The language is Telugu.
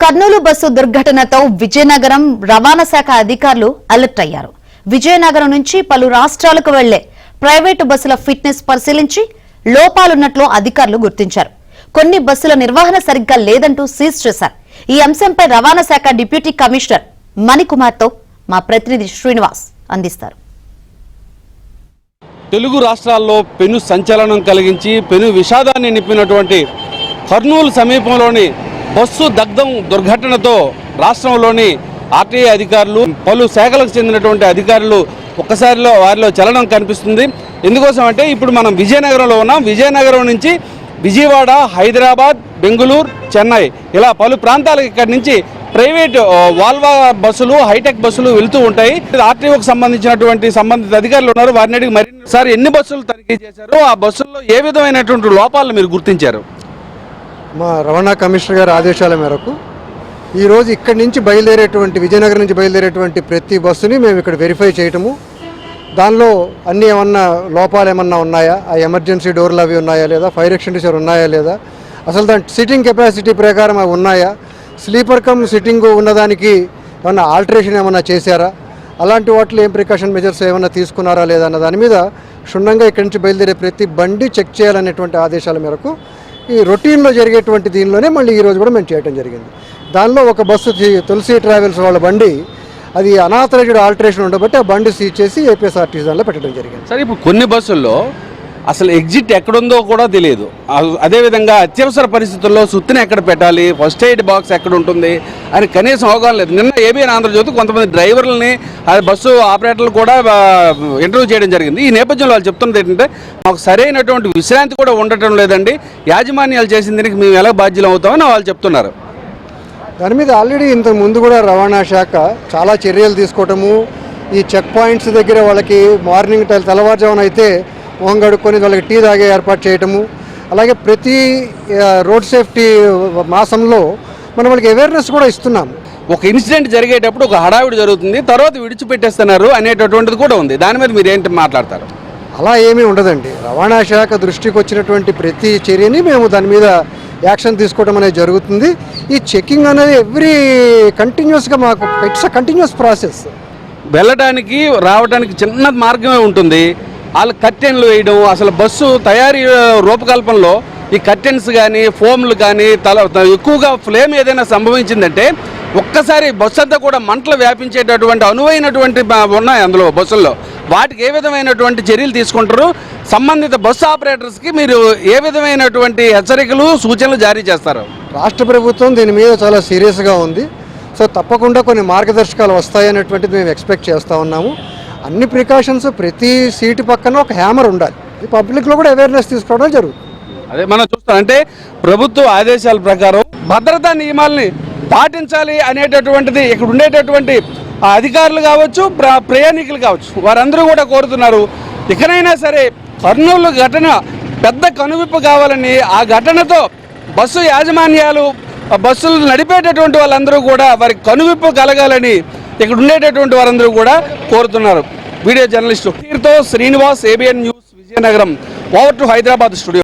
కర్నూలు బస్సు దుర్ఘటనతో విజయనగరం రవాణా శాఖ అధికారులు అలర్ట్ అయ్యారు. విజయనగరం నుంచి పలు రాష్ట్రాలకు వెళ్లే ప్రైవేటు బస్సుల ఫిట్నెస్ పరిశీలించి లోపాలున్నట్లు అధికారులు గుర్తించారు. కొన్ని బస్సుల నిర్వహణ సరిగ్గా లేదంటూ సీజ్ చేశారు. ఈ అంశంపై రవాణా శాఖ డిప్యూటీ కమిషనర్ మణికుమార్తో మా ప్రతినిధి శ్రీనివాస్ అందిస్తారు. తెలుగు రాష్ట్రాల్లో పెను సంచలనం కలిగించి పెను విషాదాన్ని నింపినటువంటి కర్నూలు సమీపంలోని బస్సు దగ్ధం దుర్ఘటనతో రాష్ట్రంలోని ఆర్టీఏ అధికారులు పలు శాఖలకు చెందినటువంటి అధికారులు ఒక్కసారిలో వారిలో చలనం కనిపిస్తుంది. ఎందుకోసం అంటే ఇప్పుడు మనం విజయనగరంలో ఉన్నాం. విజయనగరం నుంచి విజయవాడ, హైదరాబాద్, బెంగళూరు, చెన్నై ఇలా పలు ప్రాంతాలకు ఇక్కడి నుంచి ప్రైవేట్ వాల్వా బస్సులు, హైటెక్ బస్సులు వెళ్తూ ఉంటాయి. ఆర్టీఓకి సంబంధించినటువంటి సంబంధిత అధికారులు ఉన్నారు. వారిని అడిగి మరి సార్ ఎన్ని బస్సులు తనిఖీ చేశారు, ఆ బస్సుల్లో ఏ విధమైనటువంటి లోపాలను మీరు గుర్తించారు? మా రవాణా కమిషనర్ గారి ఆదేశాల మేరకు ఈరోజు ఇక్కడి నుంచి బయలుదేరేటువంటి విజయనగరం నుంచి బయలుదేరేటువంటి ప్రతి బస్సుని మేము ఇక్కడ వెరిఫై చేయటము, దానిలో అన్నీ ఏమన్నా లోపాలు ఏమన్నా ఉన్నాయా, ఆ ఎమర్జెన్సీ డోర్లు అవి ఉన్నాయా లేదా, ఫైర్ ఎక్స్టింగ్విషర్ ఉన్నాయా లేదా, అసలు దాని సిట్టింగ్ కెపాసిటీ ప్రకారం అవి ఉన్నాయా, స్లీపర్ కమ్ సిట్టింగ్ ఉన్నదానికి ఏమన్నా ఆల్టరేషన్ ఏమన్నా చేశారా, అలాంటి వాటిలో ఏం ప్రికాషన్ మెజర్స్ ఏమన్నా తీసుకున్నారా లేదా అన్న దాని మీద క్షుణ్ణంగా ఇక్కడి నుంచి బయలుదేరే ప్రతి బండి చెక్ చేయాలనేటువంటి ఆదేశాల మేరకు ఈ రొటీన్లో జరిగేటువంటి దీనిలోనే మళ్ళీ ఈరోజు కూడా మేము చేయడం జరిగింది. దానిలో ఒక బస్సు తులసి ట్రావెల్స్ వాళ్ళ బండి అది అనాథరైజ్డ్ ఆల్టరేషన్ ఉండబట్టి ఆ బండి సీజ్ చేసి ఏపీఎస్ఆర్టీసీ దానిలో పెట్టడం జరిగింది. సరే, ఇప్పుడు కొన్ని బస్సుల్లో అసలు ఎగ్జిట్ ఎక్కడుందో కూడా తెలియదు. అదేవిధంగా అత్యవసర పరిస్థితుల్లో సుత్తిని ఎక్కడ పెట్టాలి, ఫస్ట్ ఎయిడ్ బాక్స్ ఎక్కడ ఉంటుంది అని కనీసం అవగాహన లేదు. నిన్న ఏబిఎన్ ఆంధ్రజ్యోతి కొంతమంది డ్రైవర్లని బస్సు ఆపరేటర్లు కూడా ఇంటర్వ్యూ చేయడం జరిగింది. ఈ నేపథ్యంలో వాళ్ళు చెప్తున్నది ఏంటంటే మాకు సరైనటువంటి విశ్రాంతి కూడా ఉండటం లేదండి, యాజమాన్యాలు చేసిన దీనికి మేము ఎలా బాధ్యులు అవుతామని వాళ్ళు చెప్తున్నారు. దాని మీద ఆల్రెడీ ఇంతకు ముందు కూడా రవాణా శాఖ చాలా చర్యలు తీసుకోవటము, ఈ చెక్ పాయింట్స్ దగ్గర వాళ్ళకి మార్నింగ్ తెల్లవారుజామున అయితే మొహం కడుక్కొని వాళ్ళకి టీ తాగే ఏర్పాటు చేయటము, అలాగే ప్రతి రోడ్ సేఫ్టీ మాసంలో మనం వాళ్ళకి అవేర్నెస్ కూడా ఇస్తున్నాము. ఒక ఇన్సిడెంట్ జరిగేటప్పుడు ఒక హడావిడి జరుగుతుంది, తర్వాత విడిచిపెట్టేస్తున్నారు అనేటటువంటిది కూడా ఉంది. దాని మీద మీరు ఏంటి మాట్లాడతారు? అలా ఏమీ ఉండదండి. రవాణా శాఖ దృష్టికి వచ్చినటువంటి ప్రతి చర్యని మేము దాని మీద యాక్షన్ తీసుకోవడం అనేది జరుగుతుంది. ఈ చెకింగ్ అనేది కంటిన్యూస్గా మాకు ఇట్స్ అ కంటిన్యూస్ ప్రాసెస్. వెళ్ళడానికి రావడానికి చిన్న మార్గమే ఉంటుంది. వాళ్ళు కర్టెన్లు వేయడం, అసలు బస్సు తయారీ రూపకల్పనలో ఈ కర్టెన్స్ కానీ ఫోమ్లు కానీ ఎక్కువగా ఫ్లేమ్ ఏదైనా సంభవించిందంటే ఒక్కసారి బస్సు అంతా కూడా మంటలు వ్యాపించేటటువంటి అనువైనటువంటి ఉన్నాయి అందులో బస్సుల్లో. వాటికి ఏ విధమైనటువంటి చర్యలు తీసుకుంటారు? సంబంధిత బస్సు ఆపరేటర్స్కి మీరు ఏ విధమైనటువంటి హెచ్చరికలు, సూచనలు జారీ చేస్తారు? రాష్ట్ర ప్రభుత్వం దీని మీద చాలా సీరియస్గా ఉంది. సో తప్పకుండా కొన్ని మార్గదర్శకాలు వస్తాయనేటువంటిది మేము ఎక్స్పెక్ట్ చేస్తూ ఉన్నాము. అన్ని ప్రికాషన్స్, ప్రతి సీటు పక్కన ఒక హ్యామర్ ఉండాలి. పబ్లిక్లో కూడా అవేర్నెస్ తీసుకోవడం జరుగుతుంది. అదే మనం చూస్తాం. అంటే ప్రభుత్వ ఆదేశాల ప్రకారం భద్రతా నియమాల్ని పాటించాలి అనేటటువంటిది ఇక్కడ ఉండేటటువంటి అధికారులు కావచ్చు, ప్రయాణికులు కావచ్చు, వారందరూ కూడా కోరుతున్నారు. ఇకనైనా సరే కర్నూలు ఘటన పెద్ద కనువిప్పు కావాలని, ఆ ఘటనతో బస్సు యాజమాన్యాలు, బస్సులు నడిపేటటువంటి వాళ్ళందరూ కూడా వారికి కనువిప్పు కలగాలని ఇక్కడ ఉండేటటువంటి వారందరూ కూడా కోరుతున్నారు. Video journalist Srinivas, ABN news, Vizianagaram. Over to Hyderabad studio.